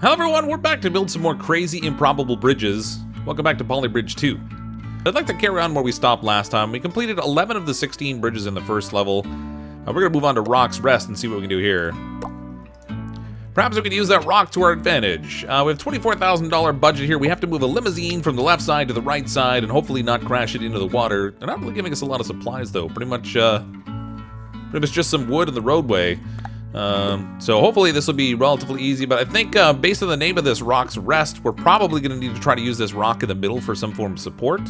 Hello everyone, we're back to build some more crazy improbable bridges. Welcome back to Polybridge 2. I'd like to carry on where we stopped last time. We completed 11 of the 16 bridges in the first level. We're going to move on to Rock's Rest and see what we can do here. Perhaps we can use that rock to our advantage. We have $24,000 budget here. We have to move a limousine from the left side to the right side and hopefully not crash it into the water. They're not really giving us a lot of supplies though. Pretty much just some wood in the roadway. So hopefully this will be relatively easy, but I think based on the name of this, Rock's Rest, we're probably going to need to try to use this rock in the middle for some form of support.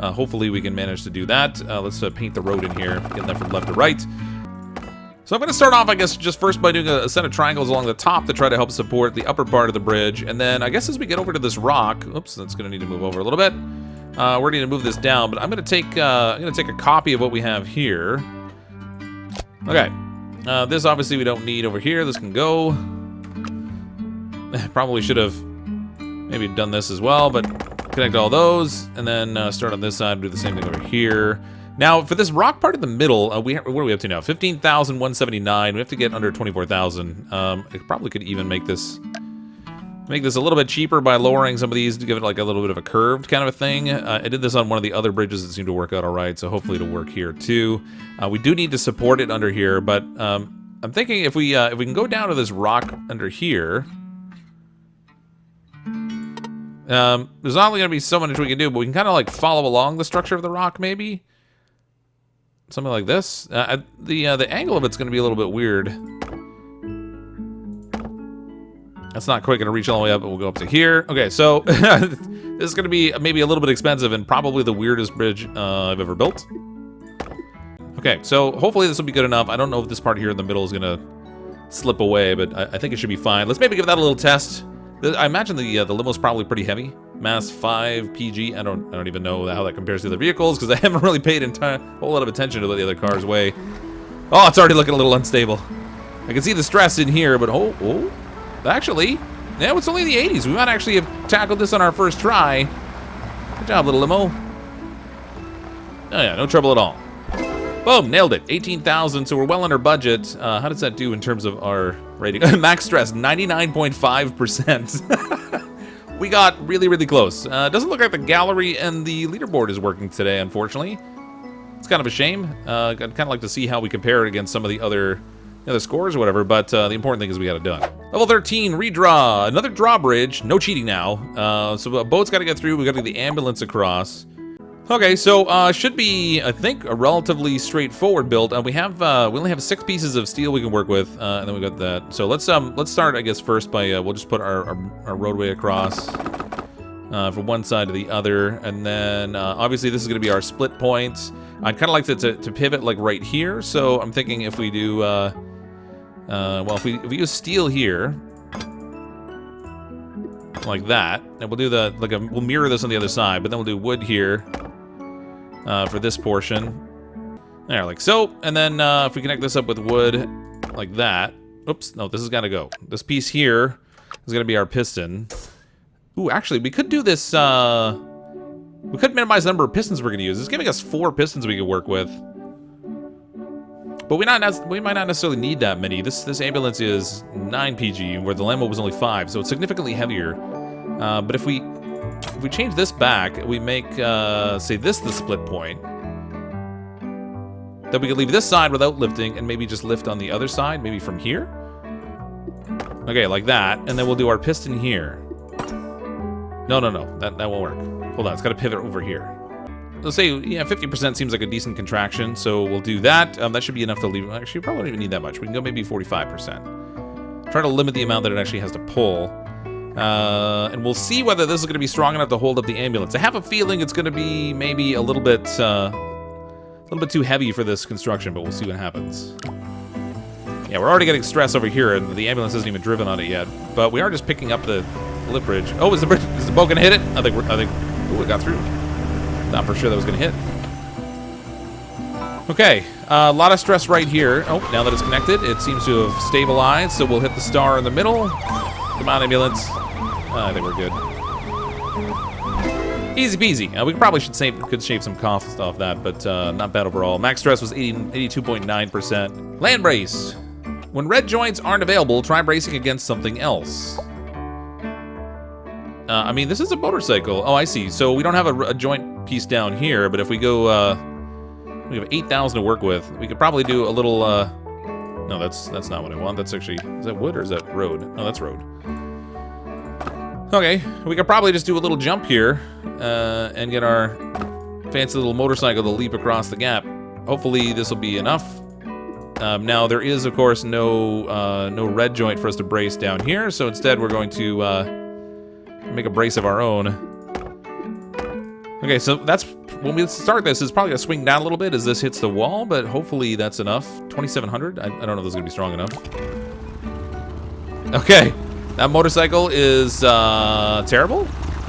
Hopefully we can manage to do that. Let's paint the road in here, getting that from left to right. So I'm going to start off, I guess, just first by doing a set of triangles along the top to try to help support the upper part of the bridge, and then I guess as we get over to this rock, oops, that's going to need to move over a little bit. We're going to move this down, but I'm going to take a copy of what we have here. Okay. This obviously we don't need over here. This can go. Probably should have maybe done this as well, but connect all those and then start on this side, do the same thing over here. Now for this rock part in the middle, what are we up to now? 15,179. We have to get under 24,000. I probably could even make this a little bit cheaper by lowering some of these to give it like a little bit of a curved kind of a thing. I did this on one of the other bridges that seemed to work out all right, so hopefully it'll work here too. We do need to support it under here, but I'm thinking if we can go down to this rock under here, there's not only going to be so much we can do, but we can kind of like follow along the structure of the rock maybe. Something like this. The angle of it's going to be a little bit weird. That's not quite going to reach all the way up, but we'll go up to here. Okay, so this is going to be maybe a little bit expensive and probably the weirdest bridge I've ever built. Okay, so hopefully this will be good enough. I don't know if this part here in the middle is going to slip away, but I think it should be fine. Let's maybe give that a little test. I imagine the limo's probably pretty heavy. Mass 5 PG. I don't even know how that compares to the vehicles because I haven't really paid a whole lot of attention to what the other cars weigh. Oh, it's already looking a little unstable. I can see the stress in here, but oh. Actually, yeah, it's only the 80s. We might actually have tackled this on our first try. Good job, little limo. Oh yeah, no trouble at all. Boom, nailed it. 18,000, so we're well under budget. How does that do in terms of our rating? Max stress, 99.5%. We got really, really close. Doesn't look like the gallery and the leaderboard is working today, unfortunately. It's kind of a shame. I'd kind of like to see how we compare it against some of the other scores or whatever, but the important thing is we got it done. Level 13, redraw. Another drawbridge. No cheating now. So a boat's got to get through. We got to get the ambulance across. Okay, so should be, I think, a relatively straightforward build. We only have 6 pieces of steel we can work with, and then we got that. So let's start, I guess, first by we'll just put our roadway across from one side to the other, and then obviously this is going to be our split point. I'd kind of like to pivot like right here. So I'm thinking if we do, well, if we use steel here, like that, and we'll do we'll mirror this on the other side, but then we'll do wood here. For this portion. There, like so. And then if we connect this up with wood like that. Oops, no, this is gotta go. This piece here is gonna be our piston. Ooh, actually, we could do this, we could minimize the number of pistons we're gonna use. It's giving us 4 pistons we could work with. But we might not necessarily need that many. This ambulance is 9 PG, where the Lambo was only 5, so it's significantly heavier. But if we change this back, we make, say this the split point, then we could leave this side without lifting and maybe just lift on the other side, maybe from here. Okay, like that, and then we'll do our piston here. No, that won't work. Hold on, it's got to pivot over here. Let's say, yeah, 50% seems like a decent contraction, so we'll do that. That should be enough to leave. Actually, probably don't even need that much. We can go maybe 45%. Try to limit the amount that it actually has to pull. And we'll see whether this is going to be strong enough to hold up the ambulance. I have a feeling it's going to be maybe a little bit too heavy for this construction, but we'll see what happens. Yeah, we're already getting stress over here, and the ambulance isn't even driven on it yet. But we are just picking up the lift bridge. Oh, is the boat going to hit it? I think. Ooh, it got through. Not for sure that was going to hit. Okay, a lot of stress right here. Oh, now that it's connected, it seems to have stabilized. So we'll hit the star in the middle. Come on, ambulance. I think we're good. Easy peasy. We probably could shave some costs off that, but not bad overall. Max stress was 82.9%. Land brace. When red joints aren't available, try bracing against something else. I mean, this is a motorcycle. Oh, I see. So we don't have a joint piece down here, but if we go, we have 8,000 to work with. We could probably do a little, no, that's not what I want. That's actually, is that wood or is that road? No, that's road. Okay, we could probably just do a little jump here, and get our fancy little motorcycle to leap across the gap. Hopefully this will be enough. Now there is, of course, no red joint for us to brace down here, so instead we're going to make a brace of our own. Okay, so that's when we start this. It's probably gonna swing down a little bit as this hits the wall, but hopefully that's enough. 2,700. I don't know if this is gonna be strong enough. Okay, that motorcycle is terrible.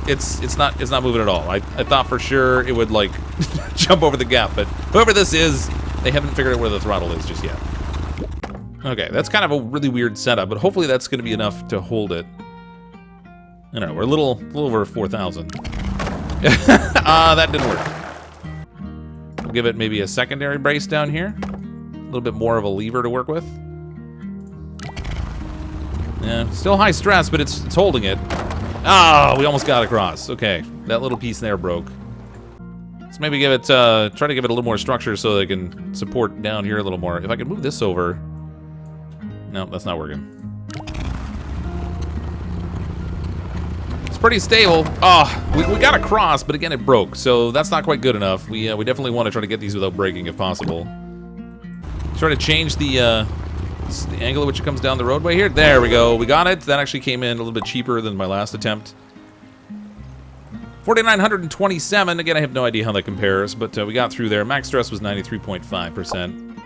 It's not moving at all. I thought for sure it would like jump over the gap, but whoever this is, they haven't figured out where the throttle is just yet. Okay, that's kind of a really weird setup, but hopefully that's going to be enough to hold it. I don't know, we're a little over 4,000. That didn't work. We'll give it maybe a secondary brace down here. A little bit more of a lever to work with. Yeah, still high stress, but it's holding it. Ah, we almost got across. Okay, that little piece there broke. Let's maybe give it, try to give it a little more structure so they can support down here a little more. If I could move this over. No, that's not working. It's pretty stable. Oh, we got across, but again, it broke. So that's not quite good enough. We definitely want to try to get these without breaking if possible. Try to change the angle at which it comes down the roadway here. There we go. We got it. That actually came in a little bit cheaper than my last attempt. 4,927. Again, I have no idea how that compares, but we got through there. Max stress was 93.5%.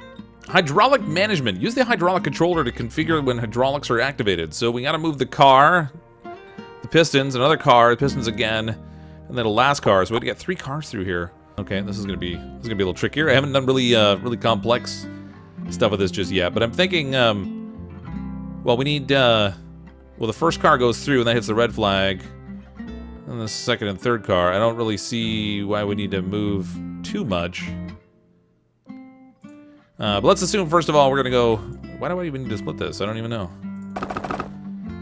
Hydraulic management. Use the hydraulic controller to configure when hydraulics are activated. So we got to move the car, the pistons, another car, the pistons again, and then a last car. So we have to get 3 cars through here. Okay, this is gonna be a little trickier. I haven't done really complex stuff with this just yet, but I'm thinking, well, we need, well, the first car goes through and that hits the red flag, and the second and third car. I don't really see why we need to move too much. But let's assume, first of all, we're gonna go, why do I even need to split this? I don't even know.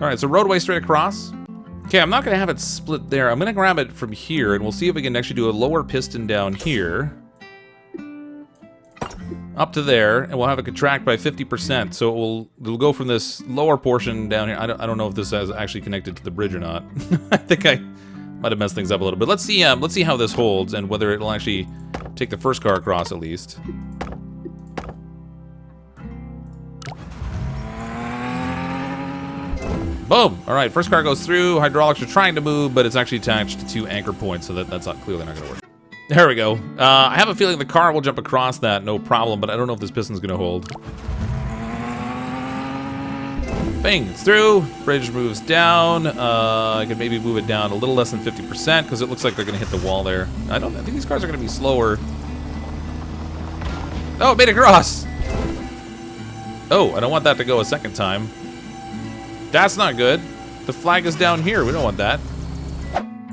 All right, so roadway straight across. Okay, I'm not gonna have it split there. I'm gonna grab it from here, and we'll see if we can actually do a lower piston down here. Up to there, and we'll have it contract by 50%. So it'll go from this lower portion down here. I don't know if this is actually connected to the bridge or not. I think I might have messed things up a little bit. Let's see how this holds and whether it'll actually take the first car across at least. Boom! All right, first car goes through. Hydraulics are trying to move, but it's actually attached to 2 anchor points, so that's clearly not going to work. There we go. I have a feeling the car will jump across that, no problem, but I don't know if this piston's going to hold. Bang! It's through. Bridge moves down. I could maybe move it down a little less than 50% because it looks like they're going to hit the wall there. I think these cars are going to be slower. Oh, it made it across! Oh, I don't want that to go a second time. That's not good. The flag is down here. We don't want that.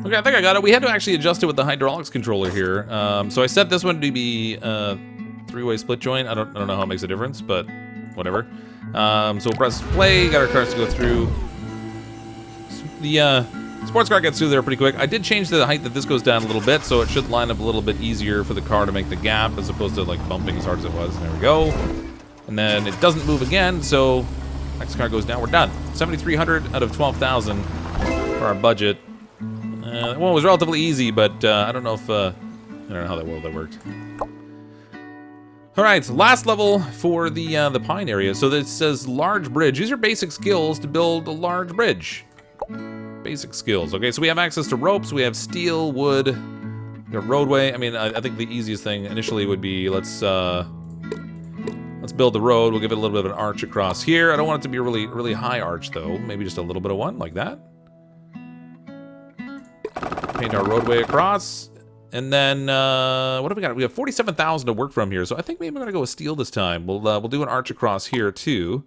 Okay, I think I got it. We had to actually adjust it with the hydraulics controller here. So I set this one to be 3-way split joint. I don't know how it makes a difference, but whatever. So we'll press play. Got our cars to go through. The sports car gets through there pretty quick. I did change the height that this goes down a little bit, so it should line up a little bit easier for the car to make the gap as opposed to like bumping as hard as it was. There we go. And then it doesn't move again, so next car goes down. We're done. 7,300 out of 12,000 for our budget. Well, it was relatively easy, but I don't know if I don't know how that worked. All right, last level for the Pine area. So this says large bridge. Use your basic skills to build a large bridge. Basic skills. Okay, so we have access to ropes. We have steel, wood, we got roadway. I mean, I think the easiest thing initially would be let's build the road. We'll give it a little bit of an arch across here. I don't want it to be a really high arch though. Maybe just a little bit of one like that. Paint our roadway across. And then, what have we got? We have 47,000 to work from here, so I think maybe I'm going to go with steel this time. We'll do an arch across here, too.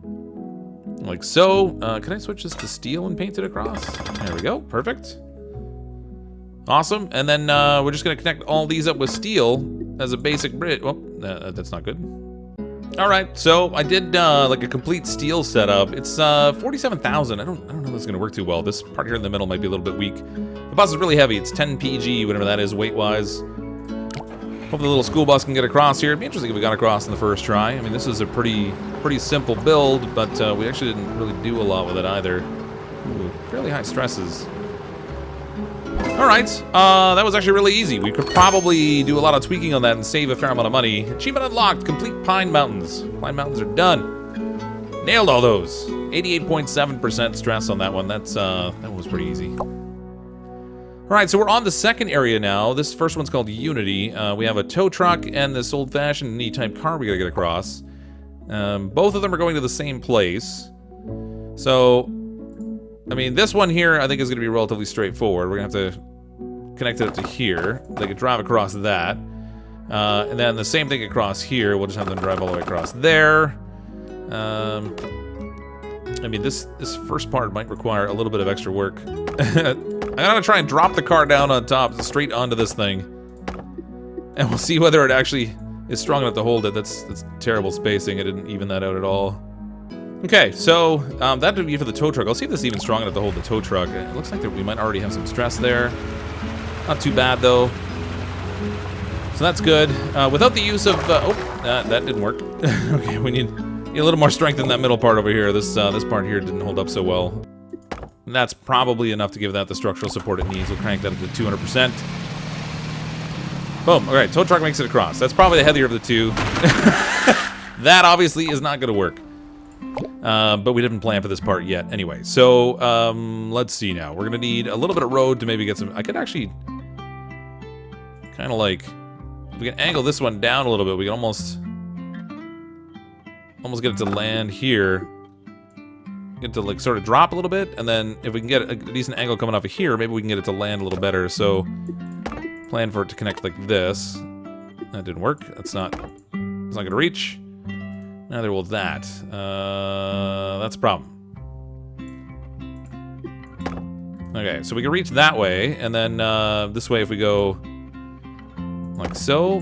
Like so. Can I switch this to steel and paint it across? There we go. Perfect. Awesome. And then we're just going to connect all these up with steel as a basic bridge. Well, that's not good. Alright, so I did like a complete steel setup. It's 47,000. I don't know if it's gonna work too well. This part here in the middle might be a little bit weak. The bus is really heavy. It's 10 PG, whatever that is, weight-wise. Hopefully the little school bus can get across here. It'd be interesting if we got across in the first try. I mean, this is a pretty simple build, but we actually didn't really do a lot with it either. Ooh, fairly high stresses. Alright, that was actually really easy. We could probably do a lot of tweaking on that and save a fair amount of money. Achievement unlocked, complete Pine Mountains. Pine Mountains are done. Nailed all those. 88.7% stress on that one. That one was pretty easy. Alright, so we're on the second area now. This first one's called Unity. We have a tow truck and this old-fashioned knee-type car we gotta get across. Both of them are going to the same place. So, I mean, this one here I think is gonna be relatively straightforward. We're gonna have to connect it up to here. They could drive across that. And then the same thing across here. We'll just have them drive all the way across there. I mean, this first part might require a little bit of extra work. I'm gonna try and drop the car down on top, straight onto this thing. And we'll see whether it actually is strong enough to hold it. That's terrible spacing. I didn't even that out at all. Okay, so that would be for the tow truck. I'll see if this is even strong enough to hold the tow truck. It looks like we might already have some stress there. Not too bad, though. So that's good. Without the use of... that didn't work. Okay, we need a little more strength in that middle part over here. This part here didn't hold up so well. And that's probably enough to give that the structural support it needs. We'll crank that up to 200%. Boom. All right, tow truck makes it across. That's probably the heavier of the two. That obviously is not going to work. But we didn't plan for this part yet. Anyway, so let's see now. We're going to need a little bit of road to maybe get some... I could actually kind of like... If we can angle this one down a little bit, we can almost get it to land here. Get it to like sort of drop a little bit, and then if we can get a decent angle coming off of here, maybe we can get it to land a little better. So plan for it to connect like this. That didn't work. It's not gonna reach. Neither will that. That's a problem. Okay, so we can reach that way, and then this way if we go like so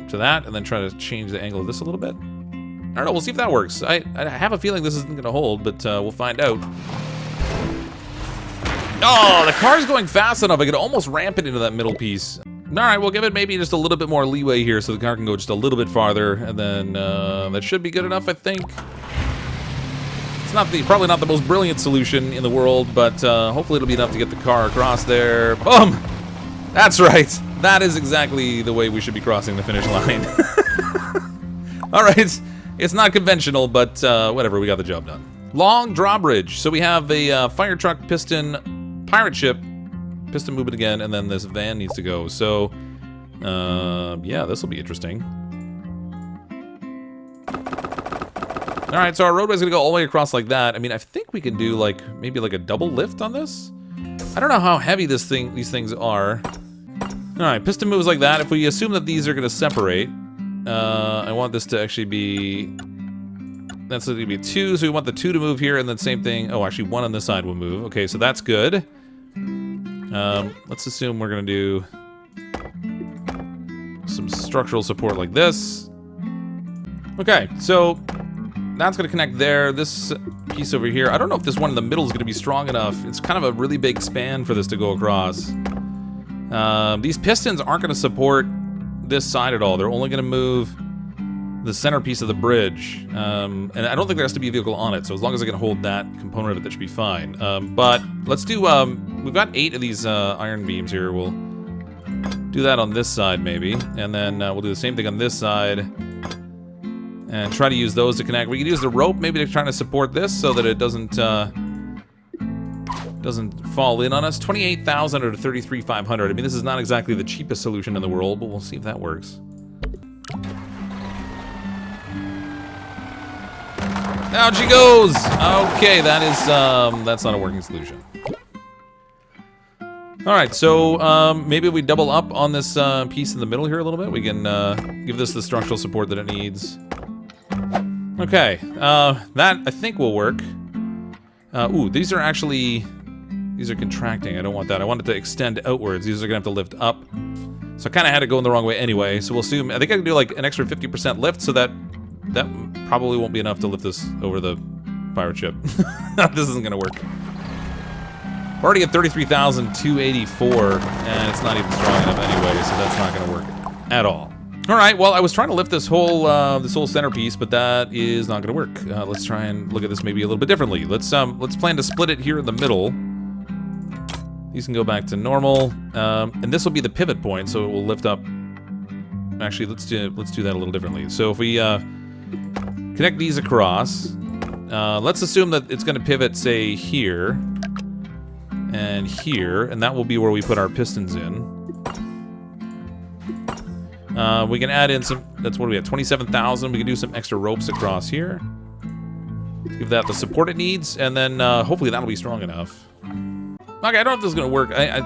to that, and then try to change the angle of this a little bit. I don't know, we'll see if that works. I have a feeling this isn't gonna hold, but we'll find out. Oh, the car's going fast enough. I could almost ramp it into that middle piece. Alright, we'll give it maybe just a little bit more leeway here so the car can go just a little bit farther, and then that should be good enough, I think. It's not probably not the most brilliant solution in the world, but hopefully it'll be enough to get the car across there. Boom! That's right. That is exactly the way we should be crossing the finish line. Alright, it's not conventional, but whatever, we got the job done. Long drawbridge. So we have a fire truck, piston, pirate ship, piston movement again, and then this van needs to go. So, yeah, this will be interesting. Alright, so our roadway's gonna go all the way across like that. I mean, I think we can do like, maybe like a double lift on this? I don't know how heavy these things are. Alright, piston moves like that. If we assume that these are gonna separate, I want this to actually be... That's going to be 2, so we want the 2 to move here, and then same thing. Oh, actually, 1 on this side will move. Okay, so that's good. Let's assume we're going to do some structural support like this. Okay, so that's going to connect there. This piece over here, I don't know if this one in the middle is going to be strong enough. It's kind of a really big span for this to go across. These pistons aren't going to support this side at all. They're only going to move the centerpiece of the bridge, and I don't think there has to be a vehicle on it, so as long as I can hold that component of it, that should be fine. But let's do, we've got 8 of these iron beams here. We'll do that on this side, maybe, and then we'll do the same thing on this side, and try to use those to connect. We can use the rope, maybe, to try to support this, so that it doesn't fall in on us. 28,000 or 33,500. I mean, this is not exactly the cheapest solution in the world, but we'll see if that works. Out she goes! Okay, that is, that's not a working solution. Alright, so, maybe we double up on this, piece in the middle here a little bit. We can, give this the structural support that it needs. Okay, that, I think, will work. Ooh, these are actually... These are contracting. I don't want that. I want it to extend outwards. These are gonna have to lift up. So I kind of had it going the wrong way anyway. So we'll assume, I think I can do like an extra 50% lift, so that probably won't be enough to lift this over the pirate ship. This isn't gonna work. We're already at 33,284, and it's not even strong enough anyway, so that's not gonna work at all. All right, well, I was trying to lift this whole centerpiece, but that is not gonna work. Let's try and look at this maybe a little bit differently. Let's plan to split it here in the middle. These can go back to normal, and this will be the pivot point, so it will lift up. Actually, let's do that a little differently. So if we connect these across, let's assume that it's going to pivot, say, here and here, and that will be where we put our pistons in. We can add in some. That's what we have, 27,000. We can do some extra ropes across here. Give that the support it needs, and then hopefully that'll be strong enough. Okay, I don't know if this is gonna work. I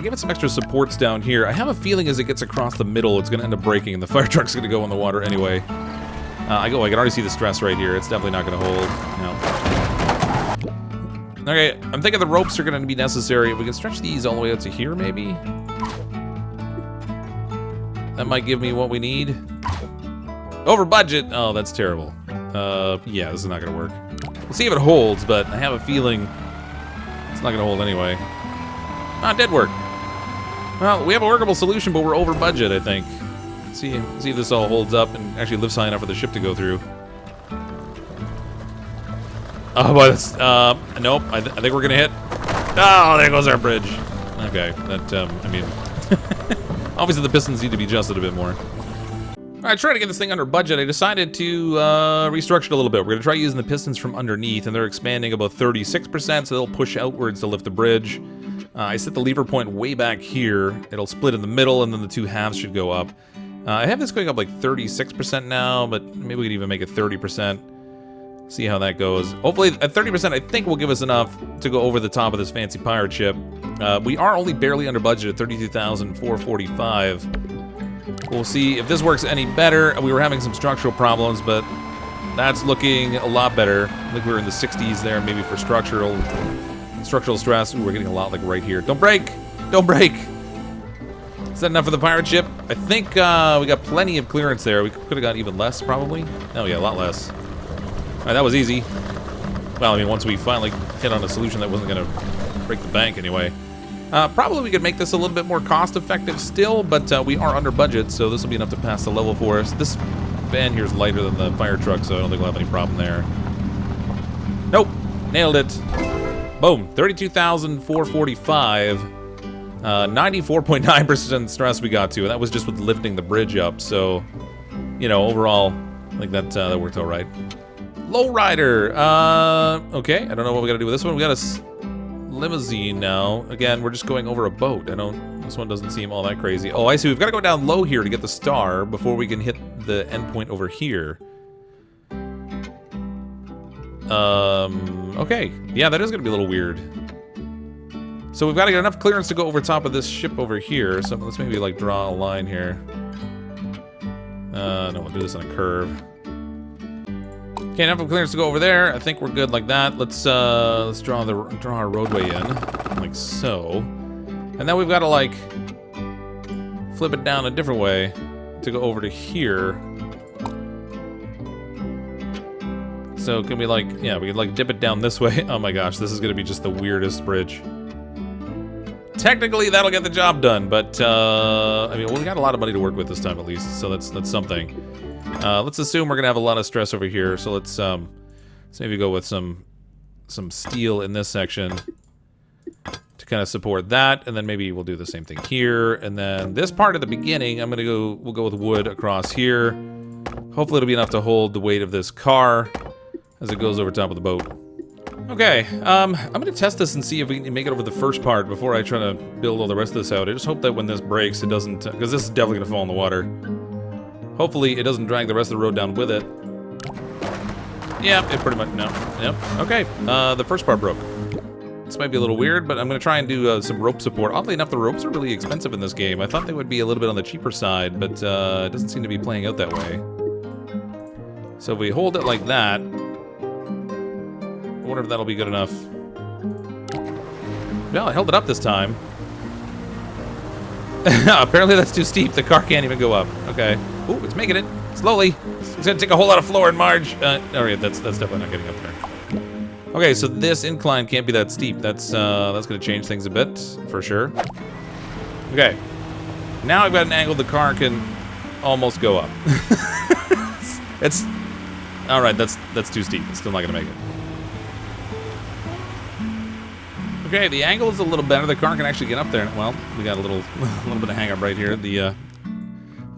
give it some extra supports down here. I have a feeling as it gets across the middle, it's gonna end up breaking, and the fire truck's gonna go in the water anyway. I can already see the stress right here. It's definitely not gonna hold. No. Okay, I'm thinking the ropes are gonna be necessary. If we can stretch these all the way out to here, maybe. That might give me what we need. Over budget. Oh, that's terrible. Yeah, this is not gonna work. We'll see if it holds, but I have a feeling it's not gonna hold anyway. Ah, it did work. Well, we have a workable solution, but we're over budget, I think. See if this all holds up and actually lifts high enough for the ship to go through. Oh, but it's, nope, I think we're gonna hit. Oh, there goes our bridge. Okay, that, I mean, obviously the pistons need to be adjusted a bit more. All right, trying to get this thing under budget, I decided to restructure it a little bit. We're gonna try using the pistons from underneath, and they're expanding about 36%, so they'll push outwards to lift the bridge. I set the lever point way back here. It'll split in the middle, and then the two halves should go up. I have this going up like 36% now, but maybe we could even make it 30%. See how that goes. Hopefully, at 30%, I think will give us enough to go over the top of this fancy pirate ship. We are only barely under budget at 32,445. We'll see if this works any better. We were having some structural problems, but that's looking a lot better. I think we were in the 60s there, maybe for structural stress. Ooh, we're getting a lot like right here. Don't break! Don't break! Is that enough for the pirate ship? I think we got plenty of clearance there. We could have got even less, probably. Oh yeah, a lot less. All right, that was easy. Well, I mean, once we finally hit on a solution that wasn't going to break the bank anyway. Probably we could make this a little bit more cost-effective still, but we are under budget, so this will be enough to pass the level for us. This van here is lighter than the fire truck, so I don't think we'll have any problem there. Nope, nailed it. Boom, 32,445. 94.9% stress we got to, and that was just with lifting the bridge up, so, you know, overall, I think that worked all right. Lowrider, okay, I don't know what we gotta do with this one. We got a limousine now. Again, we're just going over a boat. This one doesn't seem all that crazy. Oh, I see, we've gotta go down low here to get the star before we can hit the endpoint over here. Okay, yeah, that is gonna be a little weird. So we've gotta get enough clearance to go over top of this ship over here, so let's maybe, like, draw a line here. No, we'll do this on a curve. Okay, enough of clearance to go over there. I think we're good like that. Let's draw our roadway in, like so. And then we've got to like flip it down a different way to go over to here. So can we like, yeah, we could like dip it down this way. Oh my gosh, this is gonna be just the weirdest bridge. Technically, that'll get the job done, but I mean, well, we got a lot of money to work with this time at least, so that's something. Let's assume we're gonna have a lot of stress over here, so let's maybe go with some steel in this section to kind of support that, and then maybe we'll do the same thing here, and then this part at the beginning, we'll go with wood across here. Hopefully it'll be enough to hold the weight of this car as it goes over top of the boat. Okay, I'm gonna test this and see if we can make it over the first part before I try to build all the rest of this out. I just hope that when this breaks, it doesn't, because this is definitely gonna fall in the water. Hopefully it doesn't drag the rest of the road down with it. Yeah, it pretty much, no. Yep, okay, the first part broke. This might be a little weird, but I'm gonna try and do some rope support. Oddly enough, the ropes are really expensive in this game. I thought they would be a little bit on the cheaper side, but it doesn't seem to be playing out that way. So if we hold it like that, I wonder if that'll be good enough. Well, I held it up this time. Apparently that's too steep. The car can't even go up. Okay. Ooh, it's making it. Slowly. It's gonna take a whole lot of floor and marge. Alright, that's definitely not getting up there. Okay, so this incline can't be that steep. That's gonna change things a bit, for sure. Okay. Now I've got an angle the car can almost go up. It's... Alright, that's too steep. It's still not gonna make it. Okay, the angle is a little better. The car can actually get up there. Well, we got a little bit of hang up right here.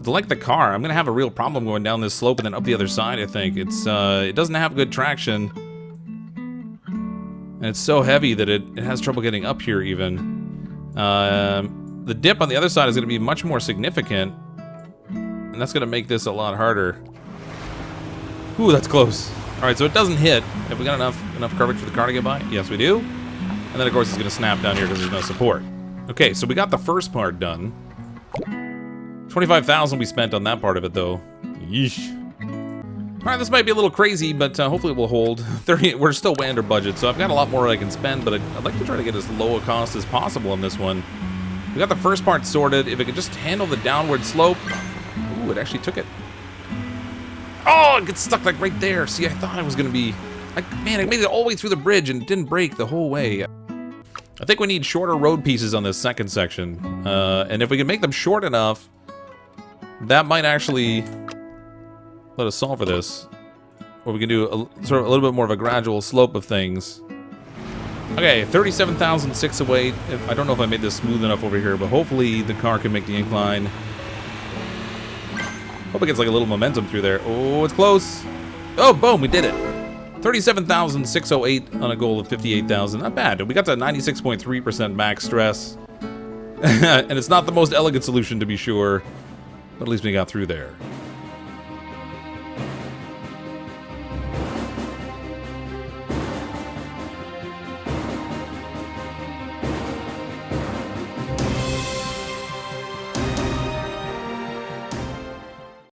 Like the car, I'm gonna have a real problem going down this slope and then up the other side. I think it doesn't have good traction, and it's so heavy that it has trouble getting up here even. The dip on the other side is gonna be much more significant, and that's gonna make this a lot harder. Ooh, that's close. All right, so it doesn't hit. Have we got enough coverage for the car to get by? Yes, we do. And then, of course, it's going to snap down here because there's no support. Okay, so we got the first part done. 25,000 we spent on that part of it, though. Yeesh. All right, this might be a little crazy, but hopefully it will hold. 30. We're still way under budget, so I've got a lot more I can spend, but I'd like to try to get as low a cost as possible on this one. We got the first part sorted. If it could just handle the downward slope. Ooh, it actually took it. Oh, it gets stuck like right there. See, I thought it was going to be... Like, man, it made it all the way through the bridge and it didn't break the whole way. I think we need shorter road pieces on this second section. And if we can make them short enough, that might actually let us solve for this. Or we can do sort of a little bit more of a gradual slope of things. Okay, 37,608. I don't know if I made this smooth enough over here, but hopefully the car can make the incline. Hope it gets like a little momentum through there. Oh, it's close. Oh, boom, we did it. 37,608 on a goal of 58,000. Not bad. We got to 96.3% max stress. And it's not the most elegant solution, to be sure, but at least we got through there.